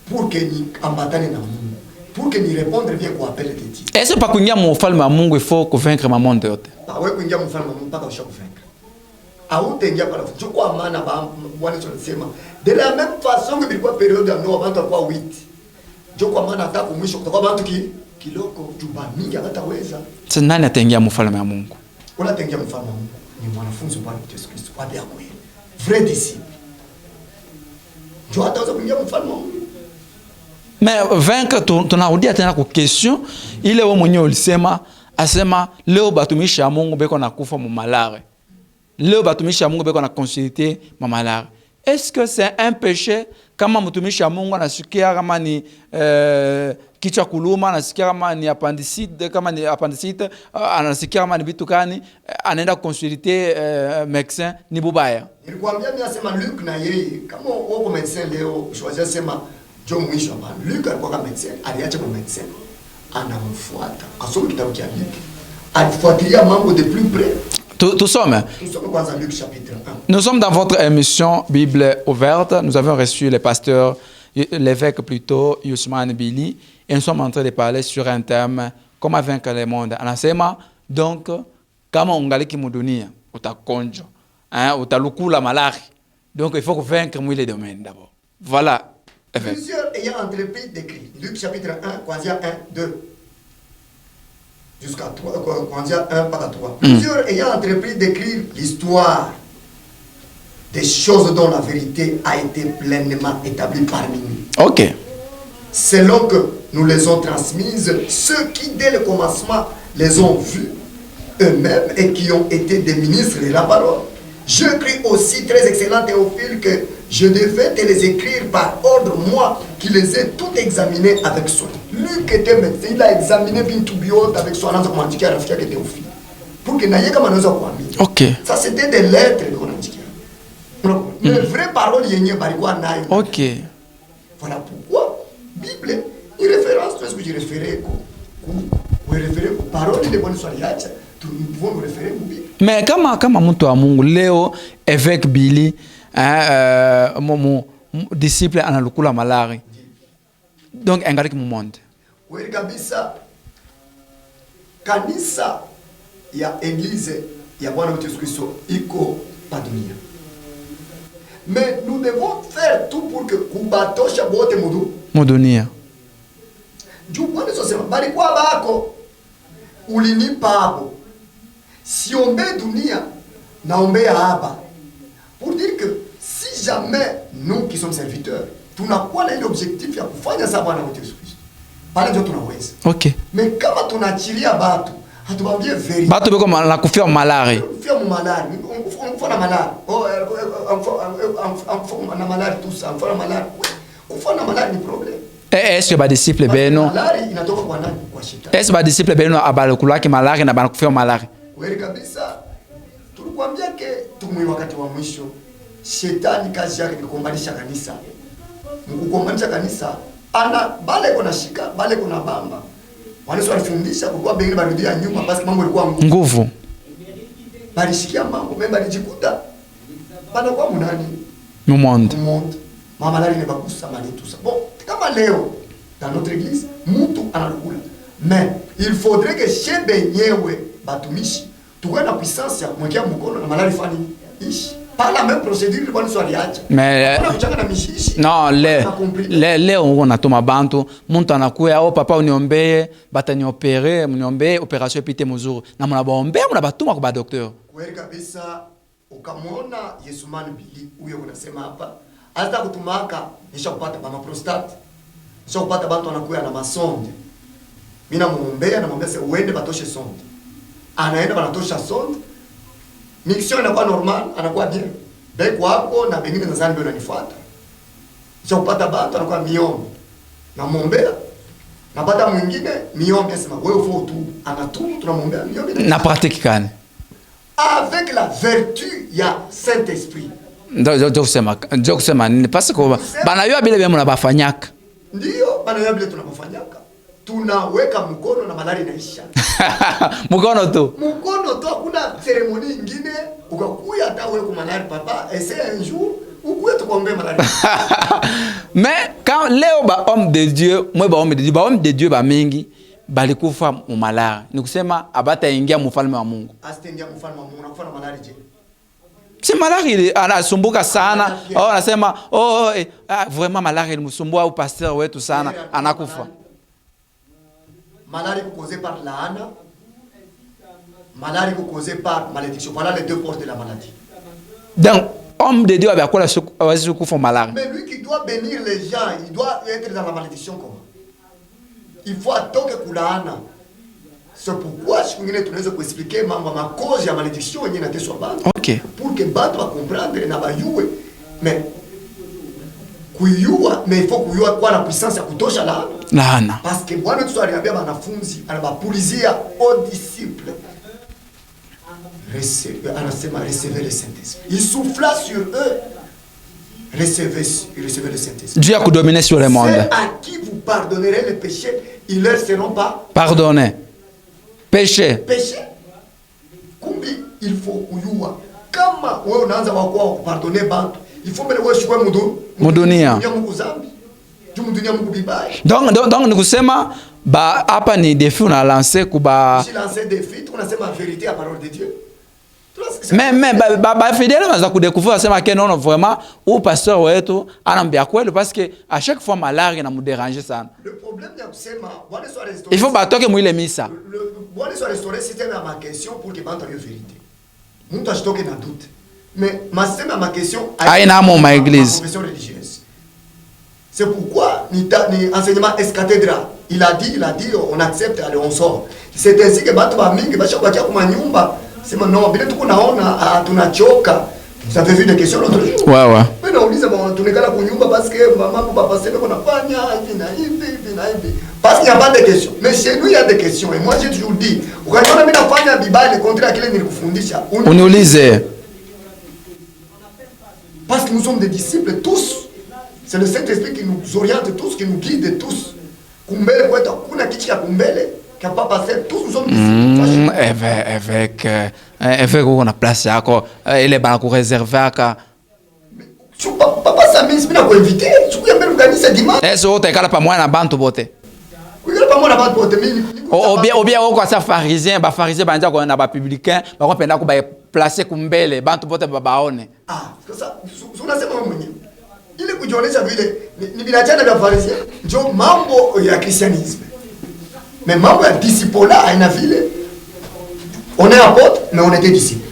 Speaker 2: pour que ni ambatane na Mungu pour que ni répondre bien kwa appel de Dieu.
Speaker 1: Est-ce pas kuingia mu ufalme wa Mungu il faut convaincre ma monde yote?
Speaker 2: Ba wewe kuingia mu ufalme wa Mungu mpaka usha convaincre. Hautaingia pale. Chukua maana bwana tunasema. De la même façon que bilikuwa periode ya Noa bantu kwa 8. Chukua maana hata kumwisho kutakuwa bantu kiloko juba mingi hataweza.
Speaker 1: Sasa nani ataingia mfalme wa Mungu?
Speaker 2: Wala ataingia mfalme wa Mungu. Ni mwanafunzi wa Bwana Yesu Kristo. Wapi yako yeye? Vrai disciple. Jo ataweza kuingia mfalme wa Mungu.
Speaker 1: Mais vaincre tunarudia tena kwa question ile wewe mwenyewe ulisema asema leo batumishi ya Mungu beko na kufa mu malare. Leo batumishi ya Mungu beko na consulter mu malare. Est-ce que c'est un péché kama mtumishi ya Mungu anasikia kama ni kichwa kuluma, anasikia kama ni appendicite, anasikia kama ni vitu gani, anaenda consulter médecin ni bubaya?
Speaker 2: Nilikwambia mimi nasema Luc na yeye kama wako médecin leo choisir sema jo mwisho hapa. Luc alikuwa kama médecin, aliacha kwa médecin. Anamfuata. Asome kitabu cha Luc. Alifuatilia mambo de plus près.
Speaker 1: Tout sommes.
Speaker 2: Luc chapitre 1.
Speaker 1: Nous sommes dans votre émission Bible ouverte. Nous avons reçu le pasteur, l'évêque plutôt, Yousmane Billy, et nous sommes en train de parler sur un thème, comment vaincre le monde. Anasema, donc, kama ungaliki mudunia, utakonjo, utalukula malari. Donc, il faut vaincre les domaines d'abord. Voilà.
Speaker 2: Plusieurs ayant entrepris d'écrire. Luc chapitre 1, 1, 2. Jusqu'à 3, Corinthiens 1 par 3. Plusieurs ayant entrepris d'écrire l'histoire des choses dont la vérité a été pleinement établie parmi nous.
Speaker 1: Ok.
Speaker 2: Selon que nous les ont transmises, ceux qui dès le commencement les ont vus eux-mêmes et qui ont été des ministres de la parole. Je crie aussi, très excellent Théophile, que je devais te les écrire par ordre, moi qui les ai toutes examinées avec soin. Luc était médecin, il a examiné Bintoubiot avec soin, comme on dit qu'il a fait Théophile. Pour que n'ayez comme nous avons mis.
Speaker 1: Ok.
Speaker 2: Ça c'était des lettres de qu'on a dit. Mais vraie parole, il y a une
Speaker 1: ok.
Speaker 2: Voilà pourquoi, Bible, il référence tout ce que j'ai référé. Il référé aux paroles de bonne soirée. Nous pouvons nous référer aux Bible.
Speaker 1: Mais kama mtu wa Mungu leo évêque Billy mon disciple analukula malari. Donc engaliki mu monde.
Speaker 2: Oui kabisa. Kanisa ya église ya Bwana wetu Yesu Kristo iko pa dunia. Mais nous devons faire tout pour que kubatosha bote mu
Speaker 1: dunia.
Speaker 2: Juu Bwana sema bali kwa bako ulinipa hapo. Siombe dunia naombea hapa. Pour dire que si jamais nous qui sommes serviteurs, tunakuwa na ile objectif ya kufanya sawa Bwana wetu Yesu Kristo. Pale ndio tunaweza.
Speaker 1: Okay.
Speaker 2: Mais kama tunaachilia batu, hatubambie veri.
Speaker 1: Batu beko na kufia malari.
Speaker 2: Kufia malari. On fait na malari. On na malari tout ça, on fait na malari. Kufa na malari ni problème.
Speaker 1: Est-ce que ba disciple beno?
Speaker 2: Malari inatoka kwa nani? Kwa shetani.
Speaker 1: Est-ce ba disciple beno abalokulaki malari na bana kufia malari?
Speaker 2: Wewe kabisa. Tulikwambia ke tumwi wakati wa mwisho. Shetani kazi yake ni kukombanisha kanisa. Mkukombanisha kanisa ana bale kuna shika, bale kuna bamba. Wanaso walifundisha kwa bengine barudia nyuma basi mambo yalikuwa
Speaker 1: nguvu.
Speaker 2: Balishikia mambo, mimi balijikuta. Bana kwa munani?
Speaker 1: Mu monde.
Speaker 2: Mama lali ne bakusa mali tout ça. Bon, kama leo dans notre église, mtu analukula. Mais il faudrait que chez benyewe batumishi tuwe na puissance ya kumwekea mkono na malali fani ishi. Par la même procédure bwana swali acha.
Speaker 1: Mais non, leo unatuma bantu, mtu anakuya au papa uniombee, bataniopere, uniombee operation pite mzuri. Na mnabaombea mnabatuma kwa docteur.
Speaker 2: Kweli kabisa ukamwona Yousmane Billy huyo unasema hapa. Hata kutumaka nisha kupata mama prostate. Nisha kupata bantu anakuya na masonde. Mimi namuombea namwambia sasa uende batoshe sonde. Anaenda banatosha sonde. Mixio inakuwa normal, anakuwa bien. Beko hapo na bengine nadhani ndio unanifuata. Nisha kupata bantu anakuwa miombe. Namuombea. Napata mwingine miombe sema wewe ufo tu. Anatumu tunamuombea miombe.
Speaker 1: Na pratique kani?
Speaker 2: Avec la vertu ya Saint-Esprit.
Speaker 1: Ndio kusema ni parce que banayo bile bemu na bafanyaka.
Speaker 2: Ndio banayo bile tunabafanyaka. Tunaweka mkono na malari inaisha.
Speaker 1: Mkono tu.
Speaker 2: Mkono tu hakuna ceremony nyingine ukakuya hata wewe kwa malari papa essaie un jour ukuwe tukombe malari.
Speaker 1: Mais quand leo ba homme de Dieu, moi ba homme de Dieu ba mingi balikufa mu malari. Ni kusema abata ingia mfalme wa Mungu.
Speaker 2: Asitaingia mfalme wa Mungu na kufa na malari je.
Speaker 1: Si malaria anasumbuka sana, anasema vraiment malaria ilimsumbua au pasteur wetu sana, anakufa.
Speaker 2: Malaria causée par l'âne, maladie causée par malédiction. Voilà les deux forces de la maladie.
Speaker 1: Donc, homme de Dieu avec quoi la malaria.
Speaker 2: Mais lui qui doit bénir les gens, il doit être dans la malédiction comment? Il faut attendre que l'âne. C'est pourquoi je vais vous expliquer ma cause de la malédiction
Speaker 1: OK.
Speaker 2: Pour que Bato va comprendre mais mais il faut kuyua quoi la puissance ya kutosha
Speaker 1: laana.
Speaker 2: Parce que Bwana tu aliambia wanafunzi anabapulizia aux disciples recevez le Saint-Esprit. Il souffla sur eux. Recevez le Saint-Esprit.
Speaker 1: Dieu a dominé sur le monde.
Speaker 2: C'est à qui vous pardonnerez les péchés, ils leur seront pas
Speaker 1: pardonnés. Péché.
Speaker 2: Kumbi il faut kuyua kama wewe unaanza kwa pardonner bantu, il faut mbele wewe shukwe
Speaker 1: mudunia. Donc nous kusema ba hapa ni défi on a lancé kuba.
Speaker 2: Si lancer défi, tunasema vérité à parole de Dieu.
Speaker 1: Mais ba fidèle on va découvrir sema que non vraiment ou pasteur wetu anambia kweli parce que à chaque fois malaria na muderange sana.
Speaker 2: Le problème c'est kusema bwana soit restaurer.
Speaker 1: Il faut batoke mwile misa.
Speaker 2: Le bwana soit restaurer système à ma question pour que bantu yo vérité. Muntu ashitoke na doute. Mais ma système à ma question
Speaker 1: aina mo ma église.
Speaker 2: Confession religieuse. C'est pourquoi ni enseignement escathédra. Il a dit on accepte allez on sort. C'est ainsi que bantu ba mingi basha kwa kuma nyumba. C'est non bila tuko naona tunachoka. Vous avez vu des questions l'autre jour.
Speaker 1: Ouais.
Speaker 2: Mais non, on dit bon tunekala kwa nyumba parce que maman papa c'est qu'on a fanya hivi na hivi. Parce qu'il y a pas de questions. Mais chez nous il y a des questions et moi j'ai toujours dit, ukiona mimi nafanya Biblia contraire kile nilikufundisha.
Speaker 1: Uniulize.
Speaker 2: Parce que nous sommes des disciples tous. C'est le Saint-Esprit qui nous oriente tous, qui nous guide tous. Kumbele kwetu kuna kichi ya kumbele. Tous nous sommes disciples.
Speaker 1: Avec on a place yako ile bana ku réserver aka.
Speaker 2: Papa Sami sina ko inviter. Tu peux même organiser dimanche.
Speaker 1: Est-ce que tu kala pa moi na bantu bote?
Speaker 2: Oui, pas moi na bantu bote mimi.
Speaker 1: Ou bien au quoi ça pharisien, ba pharisien banza ko na ba publicain, ba ko penda ko ba placer kumbele bantu bote ba baone.
Speaker 2: Ah, c'est ça. Unasema mwenyewe. Ile kujionyesha vile ni binadamu vya pharisien. Ndio mambo ya christianisme. Mais mambo ya disciple aina vile. On est apôtre, mais on était disciple.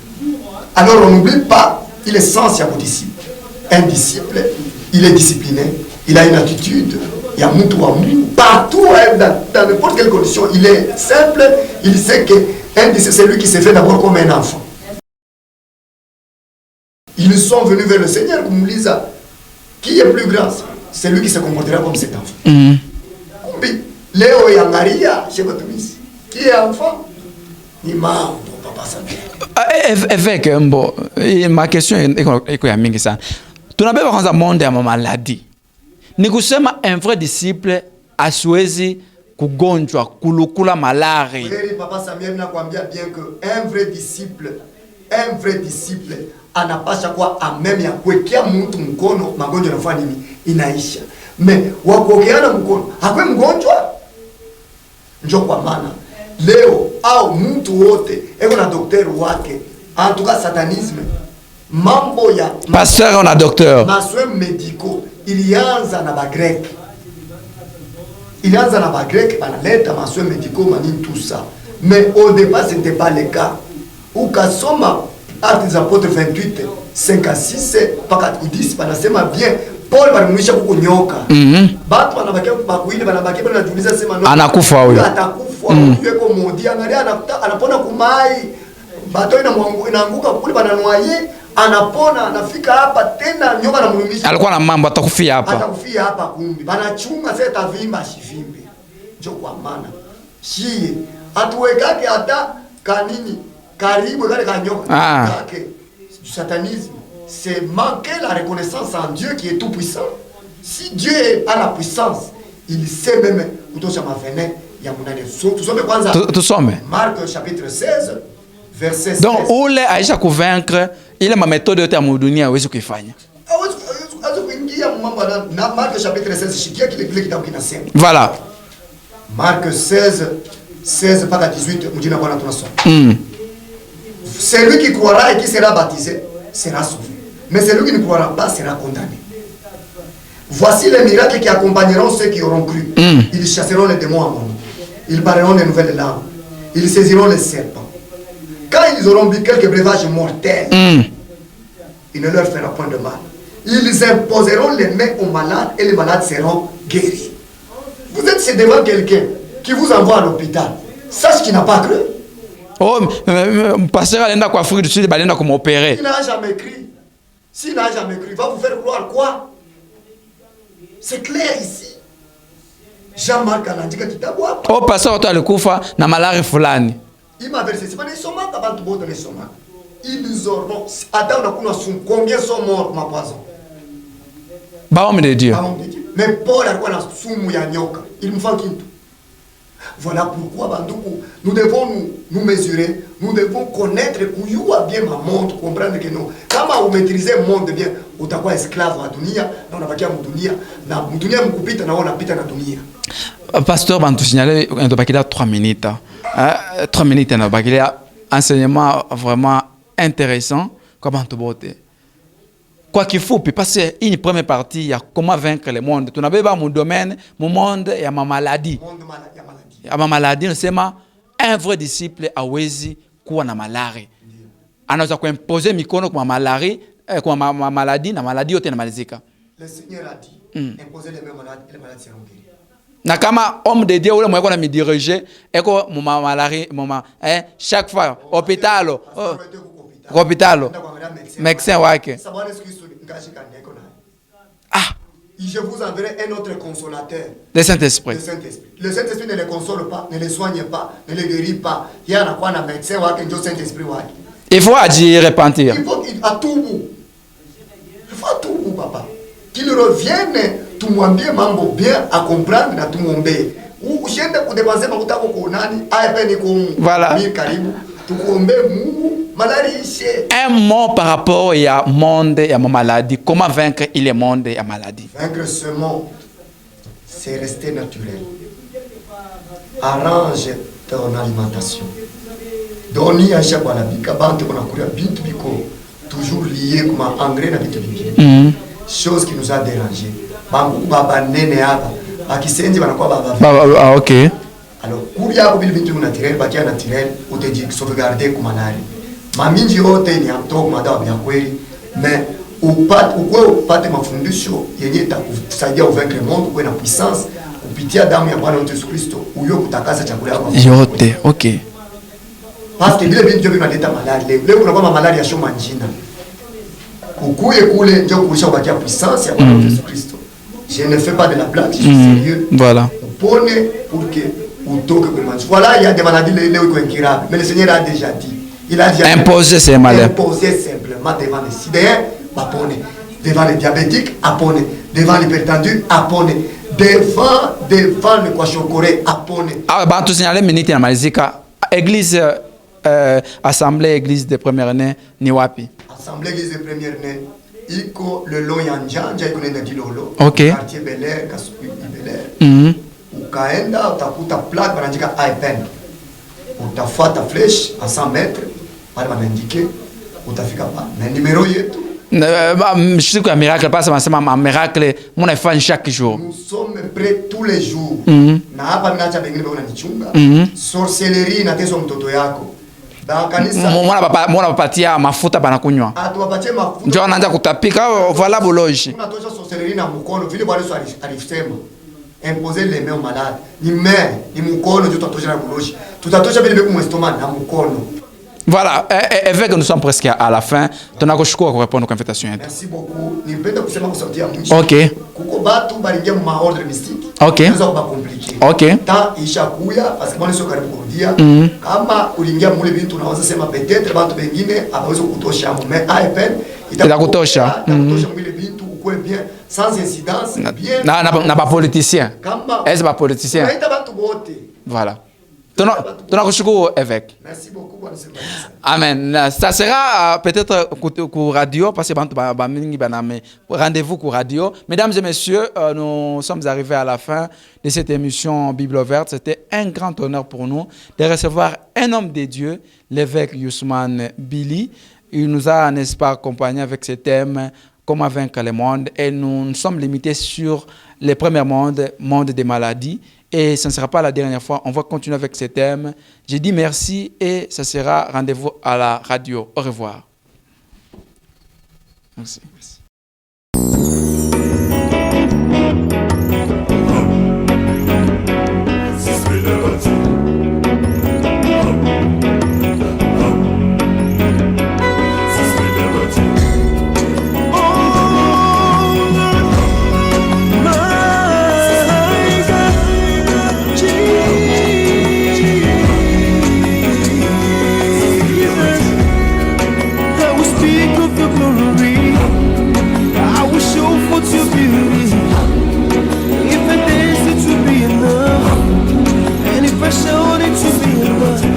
Speaker 2: Alors on n'oublie pas, il est sens à vos disciples. Un disciple, il est discipliné, il a une attitude, il y a moutou à moutou. Partout, dans n'importe quelle condition, il est simple, il sait qu'un disciple, c'est lui qui s'est fait d'abord comme un enfant. Ils sont venus vers le Seigneur, comme Lisa. Qui est plus grand? C'est lui qui se comportera comme cet enfant. Léo et Maria, chez votre miss. Qui est enfant? Ni mambo, papa Samuel.
Speaker 1: Avec ma question est ya mingi sana. Tunabeba kwanza monde ya maladie. Ni kusema un vrai disciple asiwezi kugonjwa kulukula malaria.
Speaker 2: Papa Samuel nakwambia bien que un vrai disciple anapasha kwa ameme ya kuwekea mtu mkono magonjwa yanafanya nini? Inaisha. Mais wakuokeana mkono, hakwe mgonjwa. Njo kwa maana leo au mtu wote eko na daktari wake, en tout cas satanisme, mambo ya
Speaker 1: pasteur on a docteur,
Speaker 2: maswe médicaux ilianza na bagrek, banaleta maswe médicaux manini tout ça, mais au départ ce n'était pas le cas. Ukasoma Actes des Apôtres 28 5 à 6 mpaka 10 banasema bien Paul balimuisha kukunyoka. Batu wanabakia bakuile banabakia banajiuliza sema no.
Speaker 1: Anakufa huyo.
Speaker 2: Atakufa yuko modi angalia anapona kumai. Bato inaanguka kule bananwaye anapona anafika hapa tena nyoka anamurumisha.
Speaker 1: Alikuwa na mambo atakufia hapa.
Speaker 2: Atakufia hapa kumbi. Banachunga sasa tavimba shivimbe. Njo kwa maana. Shie atuwekake hata kanini karibu kale kanyoka. Kake satanisme. C'est manquer la reconnaissance en Dieu qui est tout puissant. Si Dieu a la puissance, il sait même où tout ça m'a venu. Il y a mon année. Tout sommes. Marc chapitre 16, verset 16.
Speaker 1: Donc, où les Aïcha convaincre, il a ma méthode de termodounia, où est-ce qu'il fait?
Speaker 2: Marc chapitre 16,
Speaker 1: voilà.
Speaker 2: Marc 16, 16 par 18, c'est lui qui croira et qui sera baptisé sera sauvé. Mais celui qui ne croira pas sera condamné. Voici les miracles qui accompagneront ceux qui auront cru. Ils chasseront les démons à mon nom. Ils parleront de nouvelles langues. Ils saisiront les serpents. Quand ils auront bu quelques breuvages mortels, il ne leur fera point de mal. Ils imposeront les mains aux malades et les malades seront guéris. Vous êtes devant quelqu'un qui vous envoie à l'hôpital. Sache qu'il n'a pas cru.
Speaker 1: Oh, pasteur alenda kwa Afrique du Sud, balenda comme opérer.
Speaker 2: Il n'a jamais cru. S'il n'a jamais cru, il va vous faire croire quoi? C'est clair ici. Jean-Marc Alandika Kitabwa.
Speaker 1: Oh, pasteur toi alikufa na malaria fulani.
Speaker 2: Il m'a versé, c'est pas des somats, avant tout beau les somats. Ils auront, attends, on a combien sont morts ma poison?
Speaker 1: Bah, homme de Dieu.
Speaker 2: Mais Paul a quoi la soumou ya nyoka? Il me faut qu'il. Voilà pourquoi, Bandoukou, nous devons nous mesurer, nous devons connaître que vous avez bien ma monde, comprendre que nous, quand vous maîtrisez le monde bien, vous êtes esclave à la dunia, on a vaqué à la dunia, on a pita na dunia.
Speaker 1: Pasteur, on te signaler, on doit baquer 3 minutes. 3 minutes, on doit baquer enseignement vraiment intéressant, comment te botter. Quoi qu'il faut, parce que une première partie, il y a comment vaincre le monde. Tu n'as pas mon domaine, mon monde et ma maladie. À ma maladie, c'est un vrai disciple à Wezi qui a malaria. On a imposé mikono comme malaria, comme ma maladie, na maladie ote na malazika.
Speaker 2: Le Seigneur a dit, imposez les mêmes malades et les malades seront guéris.
Speaker 1: Na kama homme de Dieu, ou le moyen qu'on a me diriger, et que mon malaria, chaque fois, hôpital, médecin wake. Ah.
Speaker 2: Je vous enverrai un autre consolateur.
Speaker 1: Le Saint-Esprit.
Speaker 2: Le Saint-Esprit ne les console pas, ne les soigne pas, ne les guérit pas. Il y a un médecin qui est Saint-Esprit.
Speaker 1: Il faut agir et repentir.
Speaker 2: Il faut à tout bout. Il faut à tout bout, papa. Qu'il revienne tout le monde bien à comprendre à tout le monde. Ou je ne dépenser pas autant que nani, à peine comme
Speaker 1: voilà. Un mot par rapport à monde et à ma maladie. Comment vaincre le monde et la maladie?
Speaker 2: Vaincre ce monde, c'est rester naturel. Arrange ton alimentation. Doni à chaque fois la bika, bante qu'on a couru à bintu biko, toujours lié comme engrais na bintu biko. Chose qui nous a dérangé. Bangu baba nene hapa, bakisenji banakuwa baba.
Speaker 1: Ah ok.
Speaker 2: Alors, courir au bintu naturel, bakia naturel, ou te dit sauvegarder comme malari. Maminji yote ni amtoka madawa ya kweli, mais upate mafundisho yenye itakusaidia uvaincre monde kwa na puissance kupitia damu ya Bwana Yesu Kristo, uyo kutakasa chakula yako
Speaker 1: yote. OK.
Speaker 2: Parce que vile bintu vinaleta malaria. Leo kuna kama malaria ya shoma njina. Ukuye kule ndio kulisha ubakia puissance ya Bwana Yesu Kristo. Je ne fais pas de la blague, je suis sérieux.
Speaker 1: Voilà.
Speaker 2: Upone pour que utoke kwa maji. Voilà, il y a des maladies leo iko incurable, mais le Seigneur a déjà dit. Il a dit
Speaker 1: imposer ces maladies.
Speaker 2: Imposer simplement devant les sidéens, apone. Devant les diabétiques, apone. Devant les hypertendus, apone. Devant le kwashokoré, apone.
Speaker 1: Ah, bah, tout signaler minute na malizika. Église, assemblée, église de première année, ni wapi?
Speaker 2: Assemblée, église de première année. Iko le long yanjanja, iko nenda dilolo.
Speaker 1: OK.
Speaker 2: Quartier Bel Air, Kasuki Bel Air. Ukaenda, utakuta plaque, banandika IPN. Utafuata flèche à 100 mètres, pale wanaindike, utafika pa. Na numéro yetu.
Speaker 1: Je suis un miracle, pas seulement un miracle, mon effort chaque jour.
Speaker 2: Nous sommes prêts tous les jours. Na hapa minacha bengine bwana nichunga. Sorcellerie na teso mtoto yako. Ba kanisa.
Speaker 1: Mwana papatia mafuta banakunywa.
Speaker 2: Atuwapatie mafuta.
Speaker 1: Ndio anaanza kutapika, voilà boloji.
Speaker 2: Unatosha sorcellerie na mkono, vile Bwana Yesu alisema. Imposer les mains aux malades. Ni main, ni mkono, ndio tutatosha na boloji. Tutatosha vile beku mwestomac na mkono.
Speaker 1: Voilà, avec nous sommes presque à la fin. Tunakushukuru kwa répondre aux invitations.
Speaker 2: Merci beaucoup. Nipenda kusema kusotia mwisho.
Speaker 1: OK.
Speaker 2: Kuko batu balingia mu ordre mystique.
Speaker 1: OK.
Speaker 2: Unaweza kuba compliqué.
Speaker 1: OK.
Speaker 2: Ta ishakuya parce que Bwana sio karibu kurudia. Kama uliingia mule vitu unaweza sema peut-être batu wengine hawawezi kutosha mu mais AFN
Speaker 1: itakutosha.
Speaker 2: Itakutosha mule vitu ukue bien sans incidence bien.
Speaker 1: Na pas politicien. Est-ce pas politicien?
Speaker 2: Naita batu bote.
Speaker 1: Voilà. Tunakushukuru évêque.
Speaker 2: Merci beaucoup Bwana Sema.
Speaker 1: Amen. Ça sera peut-être pour radio parce que rendez-vous pour radio. Mesdames et messieurs, nous sommes arrivés à la fin de cette émission Bible ouverte. C'était un grand honneur pour nous de recevoir un homme de Dieu, l'évêque Youssoumane Billy. Il nous a, n'est-ce pas, accompagnés avec ce thème, comment vaincre le monde. Et nous sommes limités sur les premiers monde des maladies. Et ce ne sera pas la dernière fois. On va continuer avec ce thème. Je dis merci et ce sera rendez-vous à la radio. Au revoir. Merci.
Speaker 3: Show it to be enough.